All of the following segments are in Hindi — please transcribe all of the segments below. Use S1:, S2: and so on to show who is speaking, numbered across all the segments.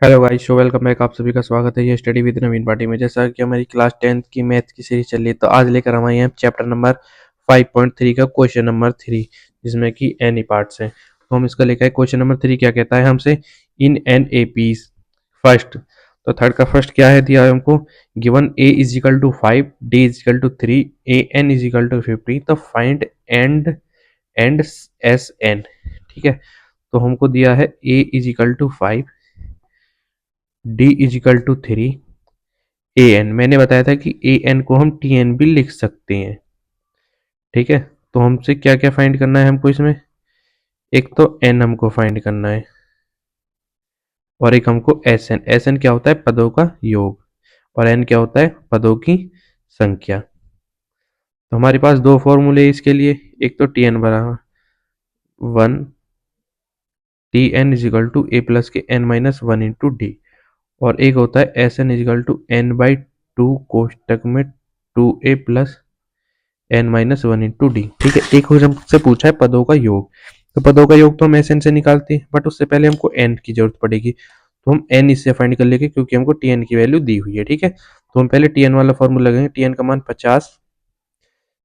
S1: Hello guys, show welcome back. आप सभी का स्वागत है ये स्टडी विद नवीन पार्टी में। जैसा कि हमारी क्लास 10th की मैथ की सीरीज चल रही है, तो आज लेकर हम आए हैं चैप्टर नंबर 5.3 का क्वेश्चन नंबर 3, जिसमें कि एनी पार्ट्स हैं। तो हम इसका लेकर आए। क्वेश्चन नंबर 3 क्या कहता है हमसे, इन एन ए पीस फर्स्ट। तो थर्ड का फर्स्ट क्या है दिया है हमको, given a is equal to 5, D is equal to 3, A n is equal to 50, तो फाइंड एंड एस एन। ठीक है, तो हमको दिया है A is equal to 5, D is equal to 3, A N. मैंने बताया था कि ए एन को हम टी एन भी लिख सकते हैं। ठीक है, तो हमसे क्या क्या फाइंड करना है हमको इसमें, एक तो एन हमको फाइंड करना है और एक हमको एस एन। एस एन क्या होता है, पदों का योग, और एन क्या होता है, पदों की संख्या। तो हमारे पास दो फॉर्मूले इसके लिए, एक तो टी एन बराबर 1, T n is equal to A plus के एन माइनस 1 इंटू डी, और एक होता है S n is equal to n by 2 कोष्टक में 2a plus n minus 1 into d. ठीक है, एक हमसे पूछा है पदों का योग। तो पदों का योग तो हम एस एन से निकालते हैं, बट उससे पहले हमको एन की जरूरत पड़ेगी। तो हम एन इससे फाइंड कर लेंगे, क्योंकि हमको टी एन की वैल्यू दी हुई है। ठीक है, तो हम पहले टी एन वाला फॉर्मूला लगाएंगे। टी एन का मान 50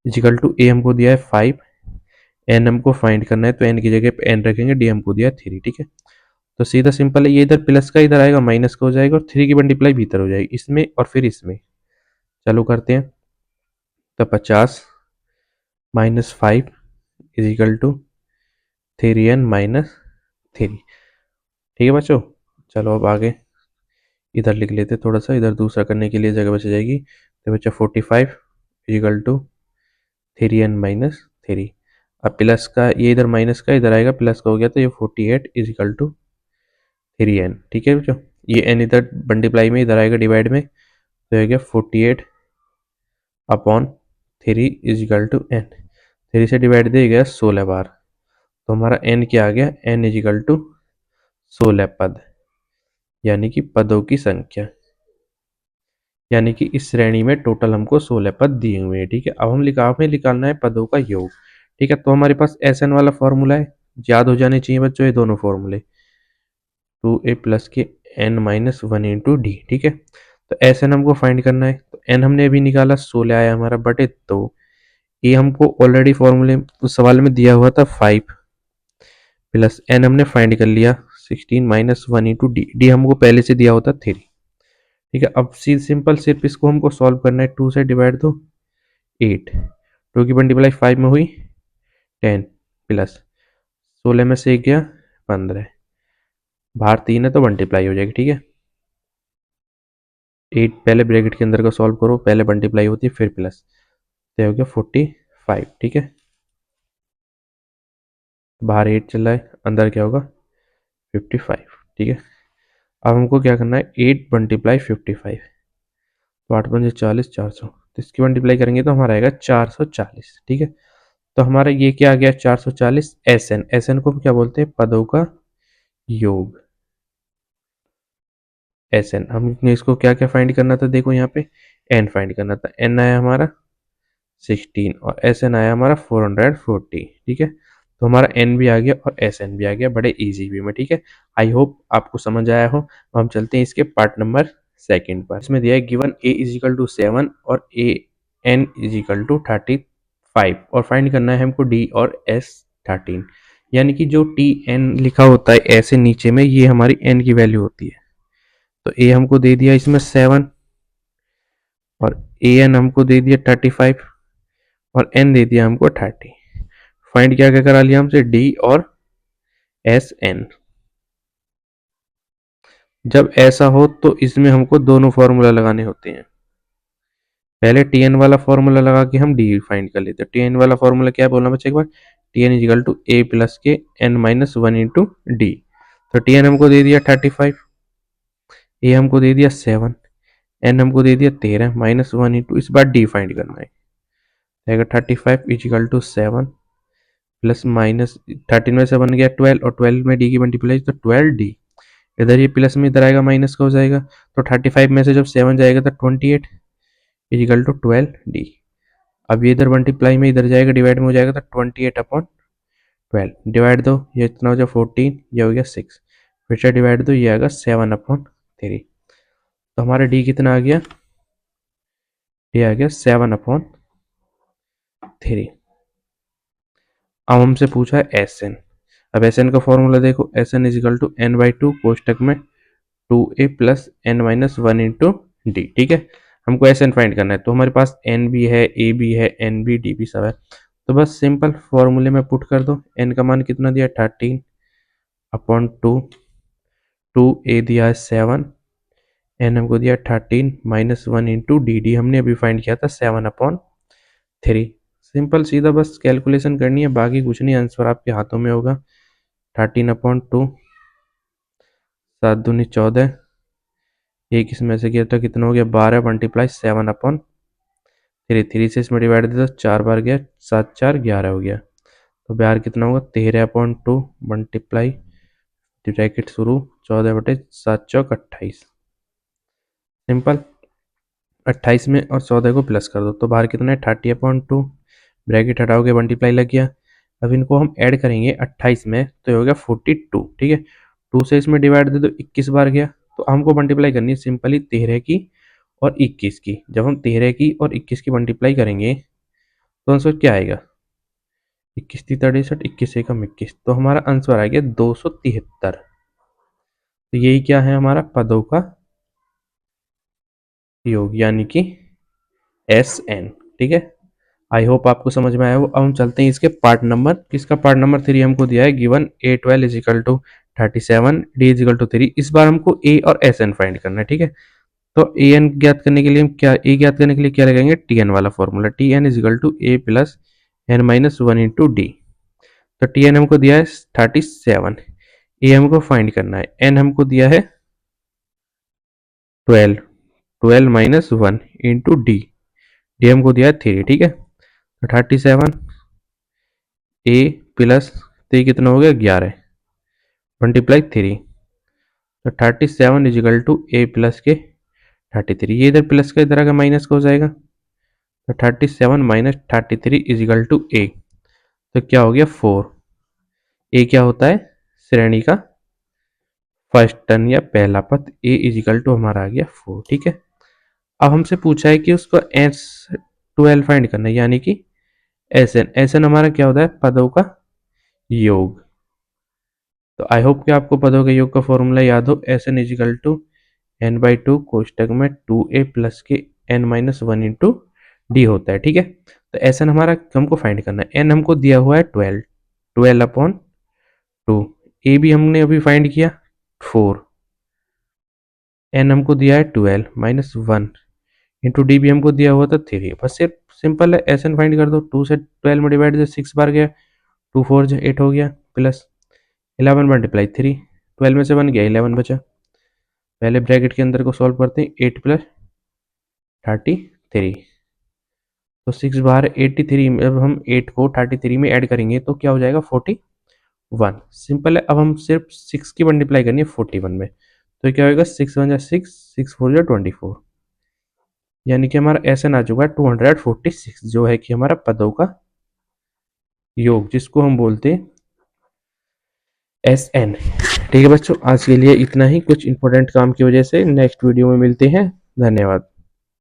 S1: इजिकल टू ए हमको दिया है 5, एन हमको फाइंड करना है, तो एन की जगह पे एन रखेंगे, डी हमको दिया है 3। ठीक है, तो सीधा सिंपल है, ये इधर प्लस का इधर आएगा, माइनस का हो जाएगा, और 3 की मल्टीप्लाई भीतर हो जाएगी, इसमें और फिर इसमें। चालू करते हैं। तो 50 minus 5 is equal to 3n minus 3। ठीक है बच्चों, चलो अब आगे इधर लिख लेते, थोड़ा सा इधर दूसरा करने के लिए जगह बच जाएगी। तो बच्चा 45 इजिकल टू 3n माइनस 3। अब प्लस का ये इधर माइनस का इधर आएगा, प्लस का हो गया, तो ये 48 इजिकल टू 3n। ठीक है बच्चों, ये n इधर मल्टीप्लाई में इधर आएगा डिवाइड में, तो हो गया 48 अपॉन 3 इजिकल टू n। 3 से डिवाइड दिया गया 16 बार, तो हमारा n क्या आ गया, n इजिकल टू 16 पद, यानी कि पदों की संख्या। यानी कि इस श्रेणी में टोटल हमको 16 पद दिए हुए हैं। ठीक है, अब हमें निकालना है पदों का योग। ठीक है, तो हमारे पास एस एन वाला फॉर्मूला है, याद हो जाने चाहिए बच्चों ये दोनों फॉर्मूले, 2a प्लस के n माइनस 1 इंटू डी। ठीक है, तो एस एन हमको फाइंड करना है। तो एन हमने अभी निकाला, 16 आया हमारा बटे 2। ये हमको ऑलरेडी फॉर्मूले उस सवाल में दिया हुआ था 5, प्लस एन हमने फाइंड कर लिया 16 माइनस 1 इंटू डी। डी हमको पहले से दिया होता 3। ठीक है, अब सिंपल सिर्फ इसको हमको सॉल्व करना है। 2 से डिवाइड दो 8, 2 की मल्टीप्लाई 5 में हुई 10, प्लस 16 में से एक गया 15, बाहर 3 है तो मल्टीप्लाई हो जाएगी। ठीक है, 8 पहले ब्रैकेट के अंदर का सॉल्व करो, पहले मल्टीप्लाई होती है फिर प्लस, तो हो गया 45। ठीक है, बाहर 8 चल रहा है, अंदर क्या होगा 55। ठीक है, अब हमको क्या करना है, 8 मल्टीप्लाई 55, तो 8 पंजे 40, 400, तो इसकी मल्टीप्लाई करेंगे तो हमारा आएगा 440। ठीक है, तो हमारा ये क्या आ गया 440 एस एन। एस एन को क्या बोलते हैं, पदों का योग। एस एन हमने इसको क्या क्या फाइंड करना था, देखो यहाँ पे एन फाइंड करना था। एन आया हमारा 16 और एस एन आया हमारा 440। ठीक है, तो हमारा एन भी आ गया और एस एन भी आ गया, बड़े इजी वे में। ठीक है, आई होप आपको समझ आया हो। अब हम चलते हैं इसके पार्ट नंबर सेकंड पर। इसमें दिया है given a is equal to 7 और a n is equal to 35, और फाइंड करना है हमको डी और एस 13। यानी कि जो टी एन लिखा होता है ऐसे नीचे में, ये हमारी एन की वैल्यू होती है। तो ए हमको दे दिया इसमें 7, और ए एन हमको दे दिया 35, और एन दे दिया हमको 30। फाइंड क्या क्या करा लिया हमसे, डी और एस एन। जब ऐसा हो तो इसमें हमको दोनों फॉर्मूला लगाने होते हैं। पहले टी एन वाला फॉर्मूला लगा के हम डी फाइंड कर लेते हैं। टी एन वाला फॉर्मूला क्या है बोलना बच्चे एक बार, T N is equal to A plus के एन माइनस 1 इंटू डी। तो टी एन हमको दे दिया 35, ए हमको दे दिया 7, एन हमको दे दिया 13 माइनस 1 इंटू, इस बार डी फाइंड करना है। 35 इजिकल टू 7 प्लस माइनस 13 में से बन गया 12, और 12 में डी की मल्टीप्लाई तो 12 डी। इधर ये प्लस में इधर आएगा माइनस का हो जाएगा, तो 35 में से जब 7 जाएगा तो 28 इजिकल टू 12 डी। अब ये इधर मल्टीप्लाई में इधर जाएगा, डिवाइड में हो जाएगा, तो 28 अपॉन 12 डिवाइड दो, ये इतना हो जाए 14, ये हो गया 6, फिर से डिवाइड दो, ये आएगा 7/3। तो हमारा डी कितना आ गया, डी आ गया 7/3। अब हमसे पूछा है एस एन। अब एस एन का फॉर्मूला देखो, S n is equal to n/2 कोष्टक में 2a plus n-1 into d. ठीक है, हमको एस एन फाइंड करना है, तो हमारे पास एन भी है, ए भी है, एन बी डी भी सब है। तो बस सिंपल फॉर्मूले में पुट कर दो। एन का मान कितना दिया, 13/2, 2a दिया है 7, एन हमको दिया 13-1 इंटू डी, डी हमने अभी फाइंड किया था 7/3। सिंपल सीधा बस कैलकुलेशन करनी है, बाकी कुछ नहीं, आंसर आपके हाथों में होगा। 13/2, 7 दूनी 14, एक इसमें से किया तो कितना हो गया 12 मल्टीप्लाई 7/3, 3 से इसमें डिवाइड दे दो, 4 बार गया, 7×4=11 हो गया। तो ब्यार कितना होगा 13/2 मल्टीप्लाई ब्रैकेट शुरू 14/7×4=28। सिंपल 28 में और 14 को प्लस कर दो, तो बाहर कितना है 30/2, ब्रैकेट हटाओगे मल्टीप्लाई लग गया। अब इनको हम ऐड करेंगे 28 में, तो ये हो गया 42। ठीक है, 2 से इसमें डिवाइड दे दो, 21 बार गया। तो हमको मल्टीप्लाई करनी है सिंपली 13 की और 21 की। जब हम 13 की और 21 की मल्टीप्लाई करेंगे तो आंसर क्या आएगा, 21×3 = 63, 21×1 = 21, तो हमारा आंसर आ गया 273। तो यही क्या है हमारा पदों का योग, यानी कि एस एन। ठीक है, आई होप आपको समझ में आया हो। अब हम चलते हैं इसके पार्ट नंबर, किसका पार्ट नंबर 3 हमको दिया है, given A12 is equal to 37, D is equal to 3। इस बार हमको ए और एस एन फाइंड करना है। ठीक है, तो ए एन ज्ञात करने के लिए हम क्या, ए ज्ञात करने के लिए क्या लगाएंगे, टी एन वाला formula, T n is equal to A plus n-1 into D. तो टी एन हमको दिया है 37, ए हमको फाइंड करना है, एन हमको दिया है 12, 12-1 इंटू डी, डी हमको दिया है 3। ठीक है, तो 37 ए प्लस 3 कितना हो गया 11 मल्टीप्लाई 3, तो 37 is equal to A plus के 33। ये इधर प्लस का इधर का माइनस का हो जाएगा, तो 37 माइनस 33 इज इक्वल टू ए। तो क्या हो गया 4। ए क्या होता है, श्रेणी का फर्स्ट टर्म या पहला पद, ए इज इक्वल टू हमारा आ गया 4। ठीक है, अब हमसे पूछा है कि उसको S12 फाइंड करना है, यानी कि एस एन। एस एन हमारा क्या होता है, पदों का योग। तो आई होप कि आपको पदों के योग का फॉर्मूला याद हो, S n is equal to n/2 कोष्टक में 2a प्लस के n-1 इंटू डी होता है। ठीक है, तो एस एन हमारा हमको फाइंड करना है, एन हमको दिया हुआ है 12, 12/2, ए भी हमने अभी फाइंड किया 4, एन हमको दिया है 12-1 इंटू डी भी हमको दिया हुआ था 3। बस सिर्फ सिंपल है, एस एन फाइंड कर दो, 2 से 12 में डिवाइड 6 बार गया, 2 4 8 हो गया, प्लस 11 मल्टीप्लाई 3, 12 में से 1 गया, 11 बचा। पहले ब्रैकेट के अंदर को सॉल्व करते हैं, 8 प्लस 33, तो 6 बार 83 में, अब हम 8 को 33 में ऐड करेंगे तो क्या हो जाएगा 41। सिंपल है, अब हम सिर्फ 6 की मल्टीप्लाई करनी है 41 में, तो क्या होगा 6 1 6, 6 4 24, यानी कि हमारा एस एन आ चुका है 246, जो है कि हमारा पदों का योग, जिसको हम बोलते हैं एस एन। ठीक है बच्चों, आज के लिए इतना ही, कुछ इंपॉर्टेंट काम की वजह से नेक्स्ट वीडियो में मिलते हैं। धन्यवाद।